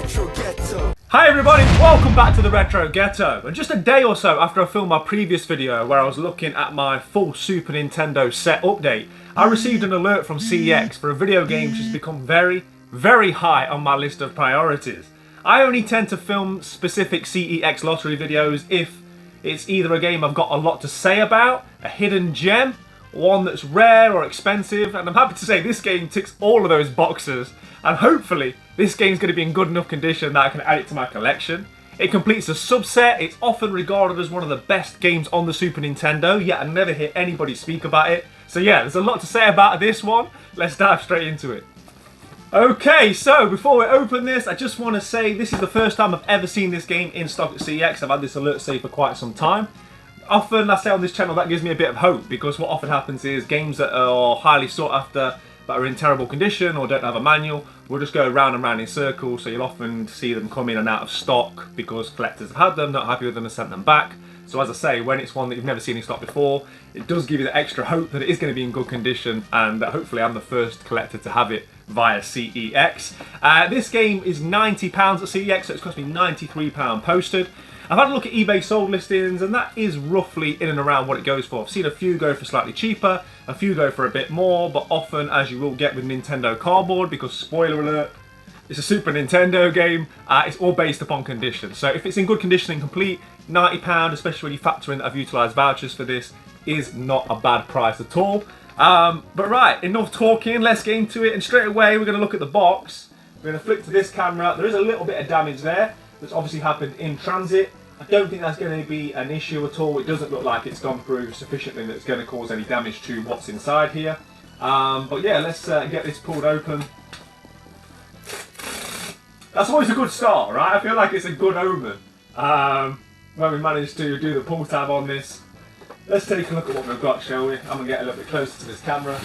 Retro Ghetto. Hi everybody, welcome back to the Retro Ghetto. And just a day or so after I filmed my previous video where I was looking at my full Super Nintendo set update, I received an alert from CEX for a video game which has become very, very high on my list of priorities. I only tend to film specific CEX Lottery videos if it's either a game I've got a lot to say about, a hidden gem, one that's rare or expensive, and I'm happy to say this game ticks all of those boxes, and hopefully this game's going to be in good enough condition that I can add it to my collection. It completes a subset, it's often regarded as one of the best games on the Super Nintendo, yet I never hear anybody speak about it. So yeah, there's a lot to say about this one. Let's dive straight into it. Okay, so before we open this, I just want to say this is the first time I've ever seen this game in stock at CEX. I've had this alert saved for quite some time. Often I say on this channel that gives me a bit of hope, because what often happens is games that are highly sought after but are in terrible condition or don't have a manual will just go round and round in circles, so you'll often see them come in and out of stock because collectors have had them, not happy with them and sent them back. So as I say, when it's one that you've never seen in stock before, it does give you the extra hope that it is going to be in good condition and that hopefully I'm the first collector to have it via CEX. This game is £90 at CEX, so it's cost me £93 posted. I've had a look at eBay sold listings and that is roughly in and around what it goes for. I've seen a few go for slightly cheaper, a few go for a bit more, but often, as you will get with Nintendo cardboard, because spoiler alert, it's a Super Nintendo game, it's all based upon condition. So if it's in good condition and complete, £90, especially when you factor in that I've utilised vouchers for this, is not a bad price at all. But right, enough talking, let's get into it, and straight away we're going to look at the box. We're going to flick to this camera. There is a little bit of damage there that's obviously happened in transit. I don't think that's going to be an issue at all. It doesn't look like it's gone through sufficiently that it's going to cause any damage to what's inside here. But yeah, let's get this pulled open. That's always a good start, right? I feel like it's a good omen when we manage to do the pull tab on this. Let's take a look at what we've got, shall we? I'm going to get a little bit closer to this camera.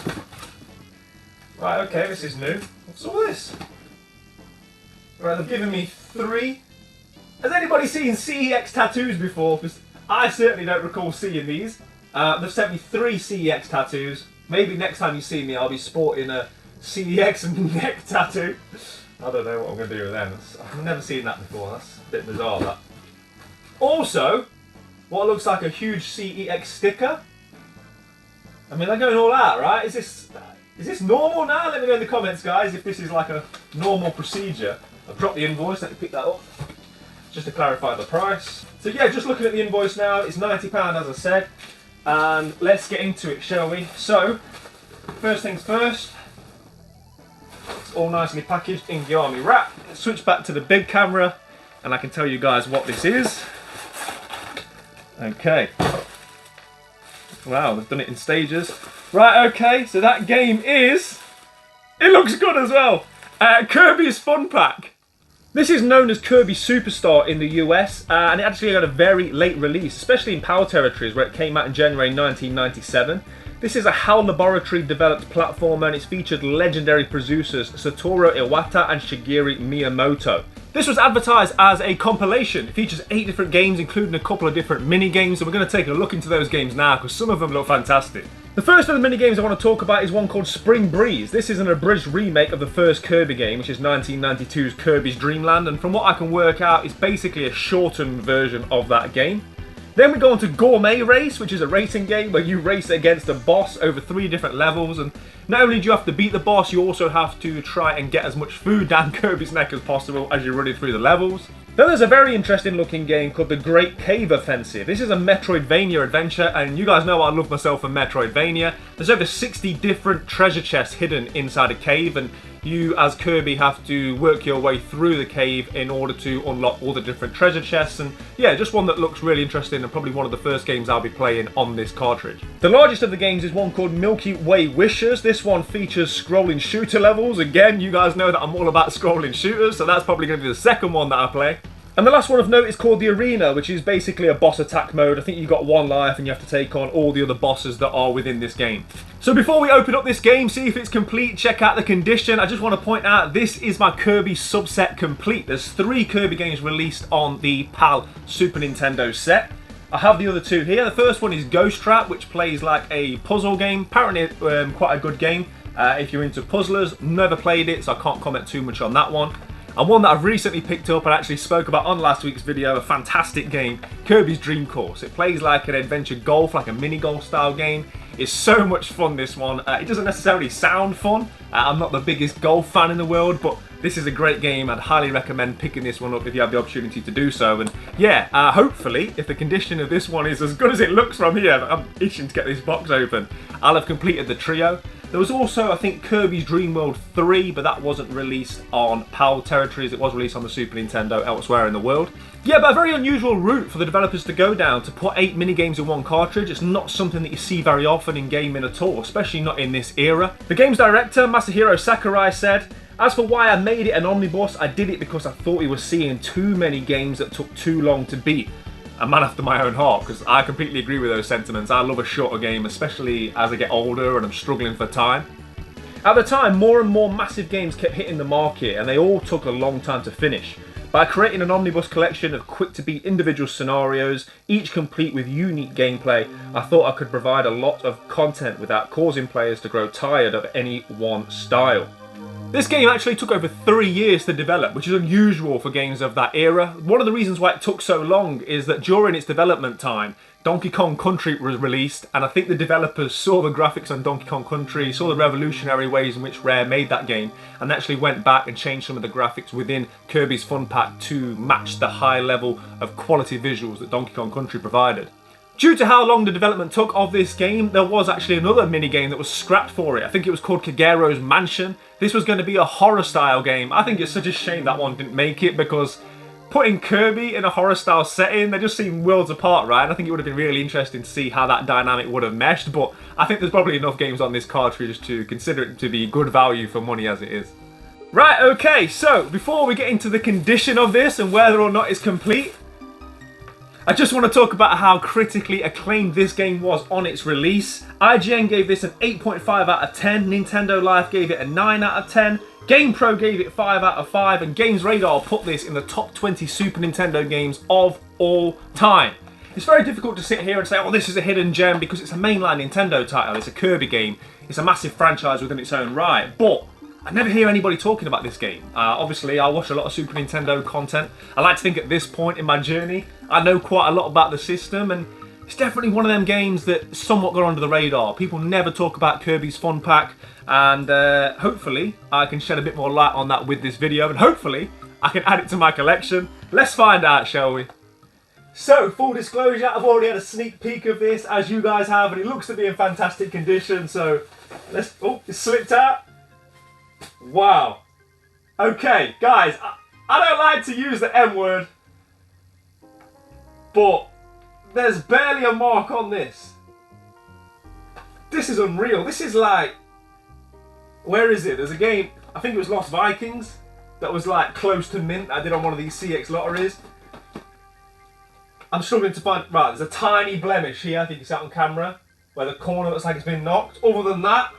Right, okay, this is new. What's all this? Right, they've given me 3. Has anybody seen CEX tattoos before? Because I certainly don't recall seeing these. They've sent me 3 CEX tattoos. Maybe next time you see me I'll be sporting a CEX neck tattoo. I don't know what I'm going to do with them. I've never seen that before. That's a bit bizarre, that. Also, what looks like a huge CEX sticker. I mean, they're going all out, right? Is this normal now? Let me know in the comments, guys, if this is like a normal procedure. I've dropped the invoice. Let me pick that up, just to clarify the price. So yeah, just looking at the invoice now, it's £90 as I said. And let's get into it, shall we? So, first things first. It's all nicely packaged in Yami wrap. Let's switch back to the big camera and I can tell you guys what this is. Okay. Wow, they've done it in stages. Right, okay, so that game is... It looks good as well. Kirby's Fun Pack. This is known as Kirby Superstar in the US, and it actually had a very late release, especially in PAL territories where it came out in January 1997. This is a HAL Laboratory developed platformer and it's featured legendary producers Satoru Iwata and Shigeru Miyamoto. This was advertised as a compilation. It features 8 different games, including a couple of different mini-games, and we're going to take a look into those games now because some of them look fantastic. The first of the mini-games I want to talk about is one called Spring Breeze. This is an abridged remake of the first Kirby game, which is 1992's Kirby's Dream Land, and from what I can work out, it's basically a shortened version of that game. Then we go on to Gourmet Race, which is a racing game where you race against a boss over 3 different levels, and not only do you have to beat the boss, you also have to try and get as much food down Kirby's neck as possible as you're running through the levels. Then there's a very interesting looking game called The Great Cave Offensive. This is a Metroidvania adventure, and you guys know I love myself a Metroidvania. There's over 60 different treasure chests hidden inside a cave, and you as Kirby have to work your way through the cave in order to unlock all the different treasure chests, and yeah, just one that looks really interesting and probably one of the first games I'll be playing on this cartridge. The largest of the games is one called Milky Way Wishes. This one features scrolling shooter levels. Again, you guys know that I'm all about scrolling shooters, so that's probably going to be the second one that I play. And the last one of note is called The Arena, which is basically a boss attack mode. I think you've got 1 life and you have to take on all the other bosses that are within this game. So before we open up this game, see if it's complete, check out the condition, I just want to point out this is my Kirby subset complete. There's 3 Kirby games released on the PAL Super Nintendo set. I have the other 2 here. The first one is Ghost Trap, which plays like a puzzle game. Apparently quite a good game if you're into puzzlers. Never played it, so I can't comment too much on that one. And one that I've recently picked up and actually spoke about on last week's video, a fantastic game, Kirby's Dream Course. It plays like an adventure golf, like a mini golf style game. It's so much fun, this one. It doesn't necessarily sound fun. I'm not the biggest golf fan in the world, but this is a great game. I'd highly recommend picking this one up if you have the opportunity to do so. And yeah, hopefully, if the condition of this one is as good as it looks from here, I'm itching to get this box open, I'll have completed the trio. There was also, I think, Kirby's Dream World 3, but that wasn't released on PAL territories. It was released on the Super Nintendo elsewhere in the world. Yeah, but a very unusual route for the developers to go down, to put 8 minigames in one cartridge. It's not something that you see very often in gaming at all, especially not in this era. The game's director, Masahiro Sakurai, said, "As for why I made it an omnibus, I did it because I thought we were seeing too many games that took too long to beat." A man after my own heart, because I completely agree with those sentiments. I love a shorter game, especially as I get older and I'm struggling for time. At the time, more and more massive games kept hitting the market, and they all took a long time to finish. By creating an omnibus collection of quick-to-beat individual scenarios, each complete with unique gameplay, I thought I could provide a lot of content without causing players to grow tired of any one style. This game actually took over 3 years to develop, which is unusual for games of that era. One of the reasons why it took so long is that during its development time, Donkey Kong Country was released, and I think the developers saw the graphics on Donkey Kong Country, saw the revolutionary ways in which Rare made that game, and actually went back and changed some of the graphics within Kirby's Fun Pack to match the high level of quality visuals that Donkey Kong Country provided. Due to how long the development took of this game, there was actually another minigame that was scrapped for it. I think it was called Kagero's Mansion. This was going to be a horror style game. I think it's such a shame that one didn't make it, because putting Kirby in a horror style setting, they just seem worlds apart, right? And I think it would have been really interesting to see how that dynamic would have meshed, but I think there's probably enough games on this cartridge to consider it to be good value for money as it is. Right, okay, so before we get into the condition of this and whether or not it's complete, I just want to talk about how critically acclaimed this game was on its release. IGN gave this an 8.5 out of 10, Nintendo Life gave it a 9 out of 10, GamePro gave it 5 out of 5, and Games Radar put this in the top 20 Super Nintendo games of all time. It's very difficult to sit here and say, oh, this is a hidden gem, because it's a mainline Nintendo title, it's a Kirby game, it's a massive franchise within its own right, but I never hear anybody talking about this game. Obviously, I watch a lot of Super Nintendo content. I like to think at this point in my journey, I know quite a lot about the system, and it's definitely one of them games that somewhat got under the radar. People never talk about Kirby's Fun Pack, and hopefully I can shed a bit more light on that with this video, and hopefully I can add it to my collection. Let's find out, shall we? So, full disclosure, I've already had a sneak peek of this, as you guys have, and it looks to be in fantastic condition, so let's... Oh, it slipped out. Wow. Okay, guys, I don't like to use the M word, but there's barely a mark on this. This is unreal. This is like... Where is it? There's a game, I think it was Lost Vikings, that was like close to mint. I did on one of these CEX lotteries. I'm struggling to find... Right, there's a tiny blemish here, I think it's out on camera, where the corner looks like it's been knocked. Other than that,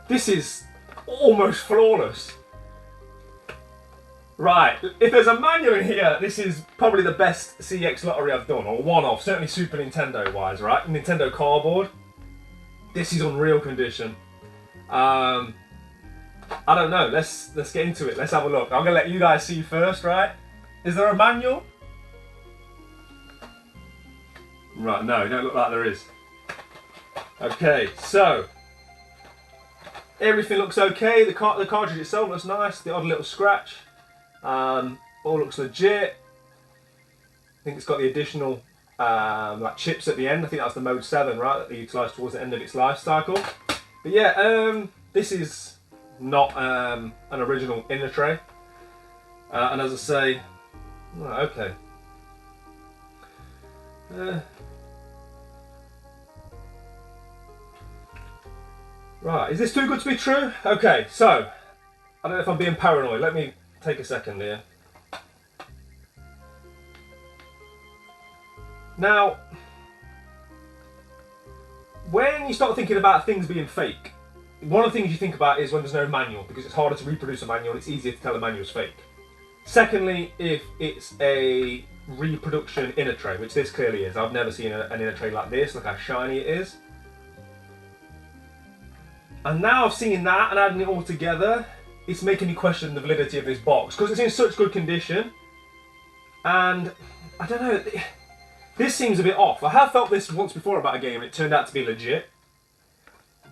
this is almost flawless. Right, if there's a manual in here, this is probably the best CEX lottery I've done, or one of, certainly Super Nintendo wise, right? Nintendo cardboard. This is unreal condition. I don't know, let's get into it, let's have a look. I'm gonna let you guys see first, right? Is there a manual? Right, no, it don't look like there is. Okay, so everything looks okay. The cartridge itself looks nice. The odd little scratch. All looks legit. I think it's got the additional like chips at the end. I think that's the Mode 7, right? That they utilised towards the end of its life cycle. But yeah, this is not an original inner tray. And as I say, right, okay. Right, is this too good to be true? Okay, so, I don't know if I'm being paranoid. Let me take a second here. Now, when you start thinking about things being fake, one of the things you think about is when there's no manual, because it's harder to reproduce a manual and it's easier to tell the manual's fake. Secondly, if it's a reproduction inner tray, which this clearly is. I've never seen an inner tray like this, look how shiny it is. And now I've seen that and adding it all together, it's making me question the validity of this box because it's in such good condition. And I don't know, this seems a bit off. I have felt this once before about a game and it turned out to be legit.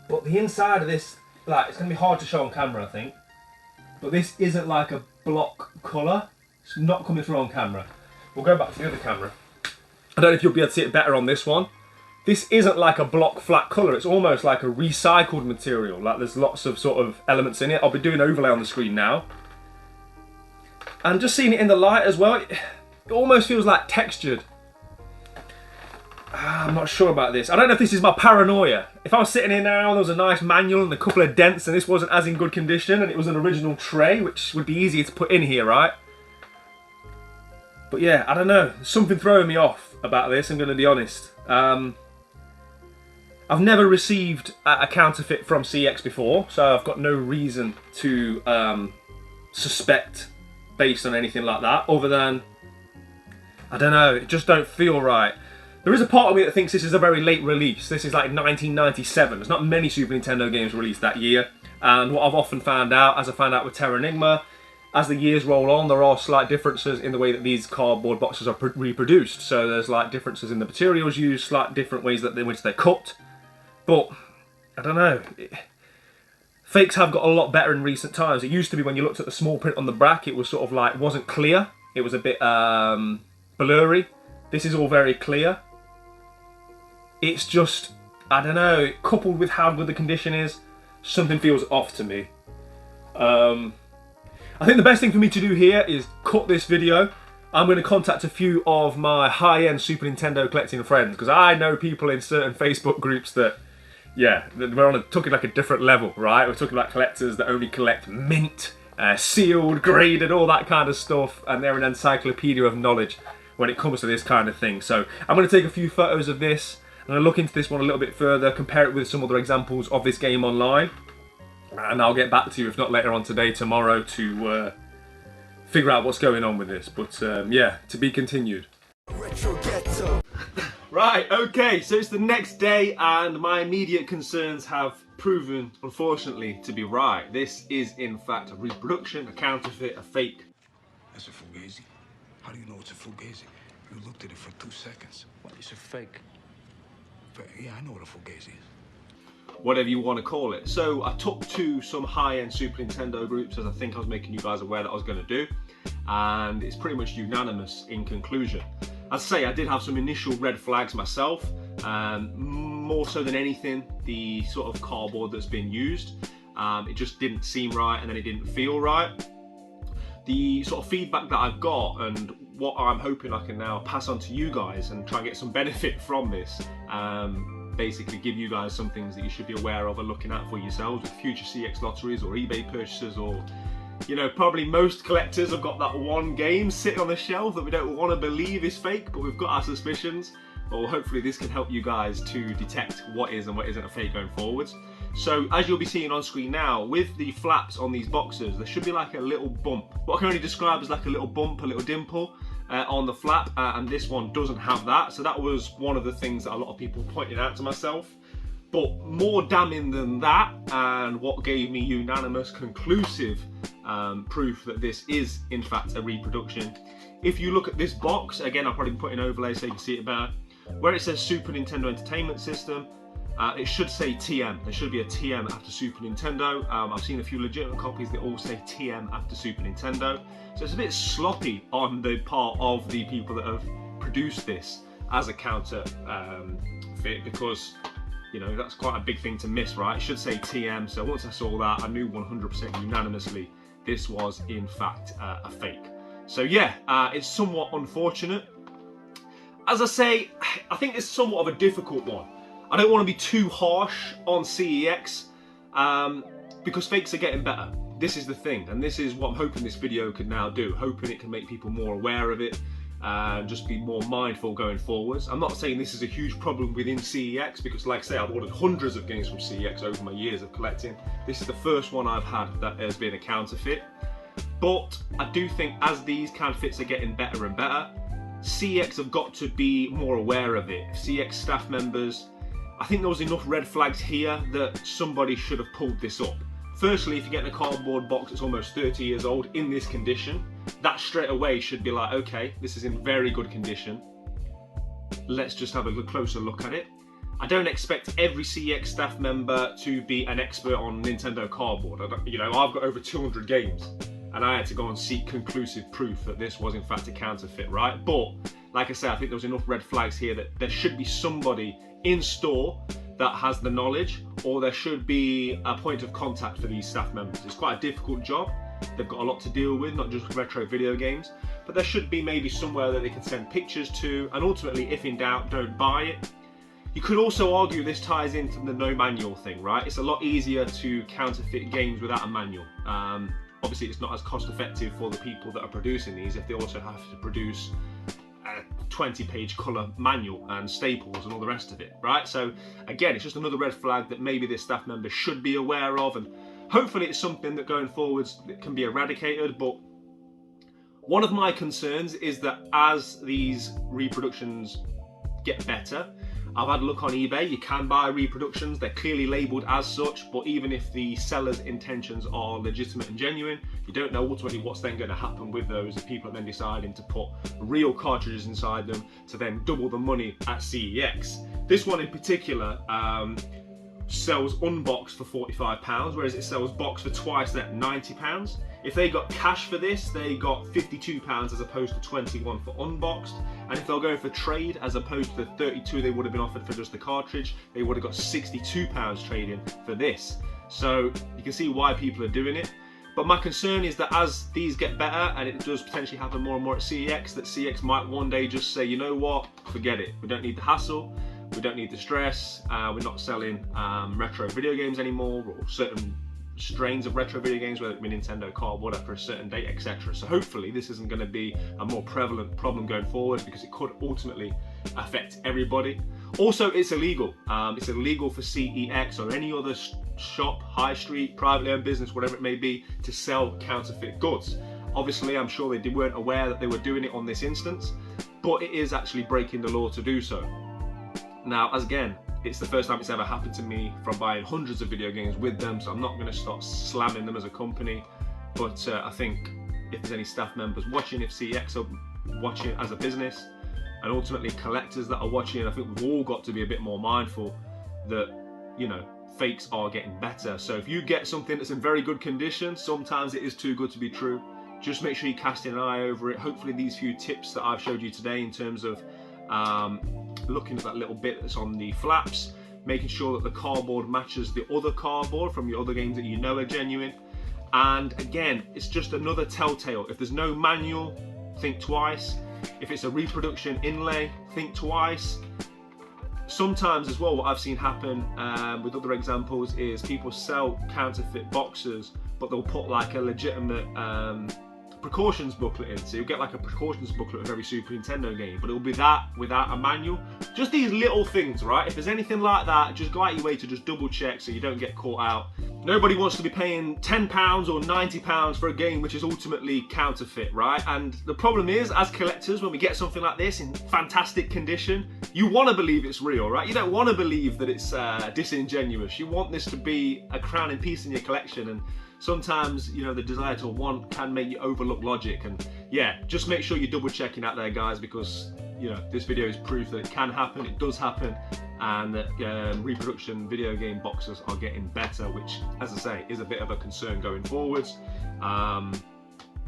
But the inside of this, like, it's going to be hard to show on camera, I think. But this isn't like a block colour. It's not coming through on camera. We'll go back to the other camera. I don't know if you'll be able to see it better on this one. This isn't like a block flat colour. It's almost like a recycled material. Like there's lots of sort of elements in it. I'll be doing overlay on the screen now. And just seeing it in the light as well, it almost feels like textured. I'm not sure about this. I don't know if this is my paranoia. If I was sitting here now, there was a nice manual and a couple of dents and this wasn't as in good condition and it was an original tray, which would be easier to put in here, right? But yeah, I don't know. There's something throwing me off about this, I'm going to be honest. I've never received a counterfeit from CEX before, so I've got no reason to suspect based on anything like that, other than, I don't know, it just don't feel right. There is a part of me that thinks this is a very late release. This is like 1997. There's not many Super Nintendo games released that year. And what I've often found out, as I found out with Terra Enigma, as the years roll on, there are slight differences in the way that these cardboard boxes are reproduced. So there's like differences in the materials used, slight different ways in which they're cut. But, I don't know. Fakes have got a lot better in recent times. It used to be when you looked at the small print on the back, it was sort of like, wasn't clear. It was a bit blurry. This is all very clear. It's just, I don't know, coupled with how good the condition is, something feels off to me. I think the best thing for me to do here is cut this video. I'm going to contact a few of my high-end Super Nintendo collecting friends, because I know people in certain Facebook groups that, yeah, we're talking like a different level, right? We're talking about collectors that only collect mint, sealed, graded, all that kind of stuff, and they're an encyclopedia of knowledge when it comes to this kind of thing. So I'm going to take a few photos of this. I'm going to look into this one a little bit further, compare it with some other examples of this game online, and I'll get back to you, if not later on today, tomorrow, to figure out what's going on with this. But yeah, to be continued. Ghetto. Right, okay, so it's the next day and my immediate concerns have proven, unfortunately, to be right. This is in fact a reproduction, a counterfeit, a fake. That's a fugazi. How do you know it's a fugazi? You looked at it for 2 seconds. What is a fake? Yeah, I know what a fugazi is. Whatever you want to call it. So I took to some high-end Super Nintendo groups, as I think I was making you guys aware that I was going to do, and it's pretty much unanimous in conclusion. As I say, I did have some initial red flags myself, more so than anything, the sort of cardboard that's been used. It just didn't seem right, and then it didn't feel right. The sort of feedback that I've got, and what I'm hoping I can now pass on to you guys and try and get some benefit from this, basically give you guys some things that you should be aware of and looking at for yourselves with future CEX lotteries or eBay purchases, or, you know, probably most collectors have got that one game sitting on the shelf that we don't want to believe is fake, but we've got our suspicions. Well, hopefully this can help you guys to detect what is and what isn't a fake going forwards. So as you'll be seeing on screen now, with the flaps on these boxes, there should be like a little bump. What I can only describe as like a little bump, a little dimple on the flap, and this one doesn't have that. So that was one of the things that a lot of people pointed out to myself. But more damning than that, and what gave me unanimous, conclusive proof that this is in fact a reproduction. If you look at this box, again I'll probably put an overlay so you can see it better, where it says Super Nintendo Entertainment System, it should say TM. There should be a TM after Super Nintendo. I've seen a few legitimate copies that all say TM after Super Nintendo. So it's a bit sloppy on the part of the people that have produced this as a counter fit, because, you know, that's quite a big thing to miss, right? It should say TM. So once I saw that, I knew 100% unanimously this was in fact a fake. So yeah, it's somewhat unfortunate. As I say, I think it's somewhat of a difficult one. I don't want to be too harsh on CEX because fakes are getting better. This is the thing, and this is what I'm hoping this video can now do. Hoping it can make people more aware of it and just be more mindful going forwards. I'm not saying this is a huge problem within CEX, because like I say, I've ordered hundreds of games from CEX over my years of collecting. This is the first one I've had that has been a counterfeit. But I do think as these counterfeits are getting better and better, CEX have got to be more aware of it. CEX staff members, I think there was enough red flags here that somebody should have pulled this up Firstly, if you're getting a cardboard box that's almost 30 years old in this condition, that straight away should be like, okay, this is in very good condition. Let's just have a closer look at it. I don't expect every CEX staff member to be an expert on Nintendo cardboard. You know, I've got over 200 games and I had to go and seek conclusive proof that this was in fact a counterfeit, right? But like I said, I think there was enough red flags here that there should be somebody in store that has the knowledge, or there should be a point of contact for these staff members. It's quite a difficult job. They've got a lot to deal with, not just retro video games, but there should be maybe somewhere that they can send pictures to, and ultimately, if in doubt, don't buy it. You could also argue this ties into the no manual thing, right? It's a lot easier to counterfeit games without a manual. Obviously, it's not as cost effective for the people that are producing these if they also have to produce a 20-page colour manual and staples and all the rest of it, right? So again, it's just another red flag that maybe this staff member should be aware of, and hopefully it's something that going forwards that can be eradicated. But one of my concerns is that as these reproductions get better, I've had a look on eBay, you can buy reproductions, they're clearly labelled as such, but even if the seller's intentions are legitimate and genuine, you don't know ultimately what's then going to happen with those if people are then deciding to put real cartridges inside them to then double the money at CEX. This one in particular sells unboxed for £45, whereas it sells boxed for twice that, £90. If they got cash for this, they got £52 as opposed to 21 for unboxed. And if they're going for trade, as opposed to the 32 they would have been offered for just the cartridge, they would have got £62 trade-in for this. So you can see why people are doing it. But my concern is that as these get better, and it does potentially happen more and more at CEX, that CEX might one day just say, you know what, forget it. We don't need the hassle. We don't need the stress. We're not selling retro video games anymore, or certain strains of retro video games, whether it be Nintendo cardboard after a certain date, etc. So hopefully this isn't going to be a more prevalent problem going forward, because it could ultimately affect everybody. Also, it's illegal. It's illegal for CEX or any other shop, high street, privately owned business, whatever it may be, to sell counterfeit goods. Obviously, I'm sure they weren't aware that they were doing it on this instance, but it is actually breaking the law to do so. Now, as again, it's the first time it's ever happened to me from buying hundreds of video games with them, so I'm not going to start slamming them as a company. But I think if there's any staff members watching, if CEX are watching as a business, and ultimately collectors that are watching, I think we've all got to be a bit more mindful that, you know, fakes are getting better. So if you get something that's in very good condition, sometimes it is too good to be true. Just make sure you're casting an eye over it. Hopefully these few tips that I've showed you today in terms of looking at that little bit that's on the flaps, making sure that the cardboard matches the other cardboard from your other games that you know are genuine. And again, it's just another telltale. If there's no manual, think twice. If it's a reproduction inlay, think twice. Sometimes as well, what I've seen happen with other examples is people sell counterfeit boxes, but they'll put like a legitimate precautions booklet in. So you'll get like a precautions booklet of every Super Nintendo game, but it'll be that without a manual. Just these little things, right? If there's anything like that, just go out your way to just double check so you don't get caught out. Nobody wants to be paying £10 or £90 for a game which is ultimately counterfeit, right? And the problem is, as collectors, when we get something like this in fantastic condition, you want to believe it's real, right? You don't want to believe that it's disingenuous. You want this to be a crowning piece in your collection, and sometimes, you know, the desire to want can make you overlook logic. And yeah, just make sure you're double checking out there, guys, because, you know, this video is proof that it can happen, it does happen, and that reproduction video game boxes are getting better, which, as I say, is a bit of a concern going forwards.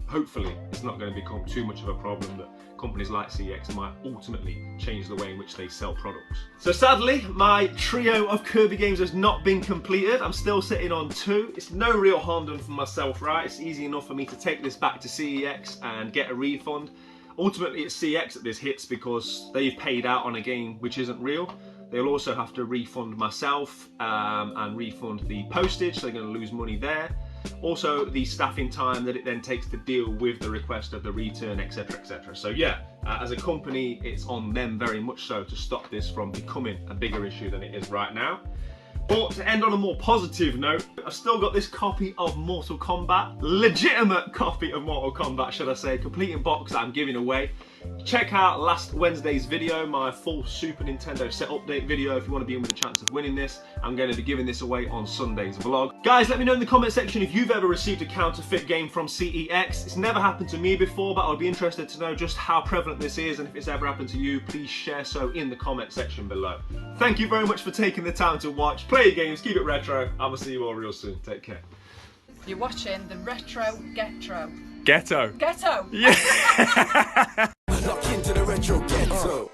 Hopefully it's not going to become too much of a problem that companies like CEX might ultimately change the way in which they sell products. So sadly, my trio of Kirby games has not been completed. I'm still sitting on 2. It's no real harm done for myself, right? It's easy enough for me to take this back to CEX and get a refund. Ultimately, it's CEX that this hits because they've paid out on a game which isn't real. They'll also have to refund myself and refund the postage, so they're going to lose money there. Also, the staffing time that it then takes to deal with the request of the return, etc, etc. So yeah, as a company, it's on them very much so to stop this from becoming a bigger issue than it is right now. But to end on a more positive note, I've still got this copy of Mortal Kombat, legitimate copy of Mortal Kombat, should I say, complete in box that I'm giving away. Check out last Wednesday's video, my full Super Nintendo set update video, if you want to be in with a chance of winning this. I'm going to be giving this away on Sunday's vlog. Guys, let me know in the comment section if you've ever received a counterfeit game from CEX. It's never happened to me before, but I'll be interested to know just how prevalent this is, and if it's ever happened to you, please share so in the comment section below. Thank you very much for taking the time to watch. Play your games, keep it retro. I will see you all real soon. Take care. You're watching the Retro Ghetto. Ghetto. Ghetto! Yeah! Lock into the retro ghetto.